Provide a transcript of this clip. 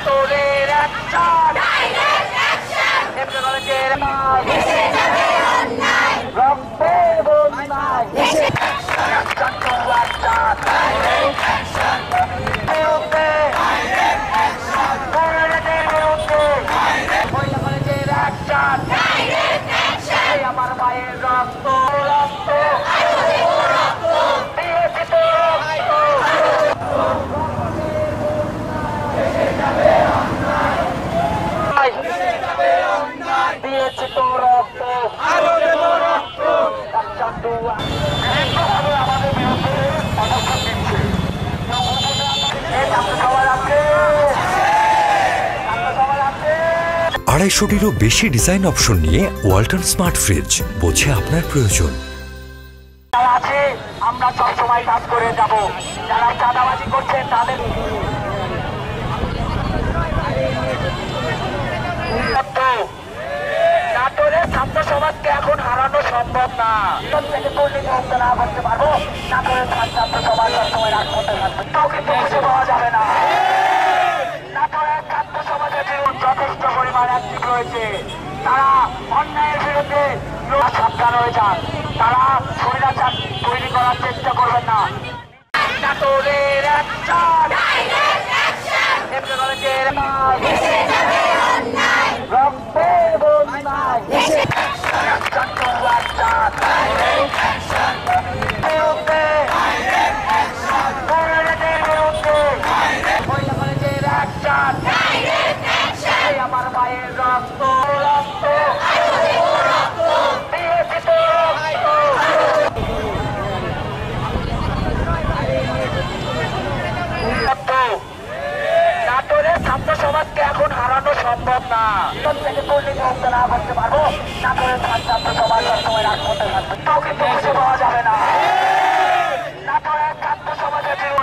নাটোরের অ্যাকশন এমকে কলেজের রক্তের বন্যায় অ্যাকশন টু অ্যাকশন বিরুদ্ধে কলেজের বিরুদ্ধে মহিলা কলেজের অ্যাকশন আমার মায়ের রক্ত রক্ত দিয়েছি তো দিয়েছি তো রক্ত আরো দেব রক্ত আমাদের বিরুদ্ধে পদক্ষেপ নিচ্ছে সবাই আছে 250-টিরও বেশি ডিজাইন অপশন নিয়ে ওয়ালটন স্মার্ট ফ্রিজ, বোঝে আপনার প্রয়োজন। যারা আছে আমরা সবসময় কাজ করে যাব, যারা চাঁদাবাজি করছেন তাদের নাটোরের ছাত্র সমাজকে এখন হারানো সম্ভব না। থেকে দুর্নীতি মুক্ত না করতে পারবো, নাটোরের ছাত্র সমাজ সবসময় রাজপথে থাকবে, কাউকে তো খুঁজে পাওয়া যাবে না। নাটোরের ছাত্র সমাজের বিরুদ্ধে যথেষ্ট পরিমাণ অ্যাক্টিভ রয়েছে, তারা অন্যায়ের বিরুদ্ধে সাবধান হয়ে যান, তারা স্বৈরাচার তৈরি করার চেষ্টা করবেন না। নাটোরের অ্যাকশন এমকে কলেজের রক্তের বন্যায় অ্যাকশন টু অ্যাকশন বিরুদ্ধে কলেজের বিরুদ্ধে মহিলা কলেজের অ্যাকশন আমার মায়ের রক্ত রক্ত দিয়েছি তো রক্ত নাটোরের ছাত্র সমাজকে এখন হারানো সম্ভব না। থেকে দুর্নীতি মুক্ত না করতে পারবো, নাটোরের ছাত্র সমাজ সবসময় রাজপথে থাকবে, কাউকে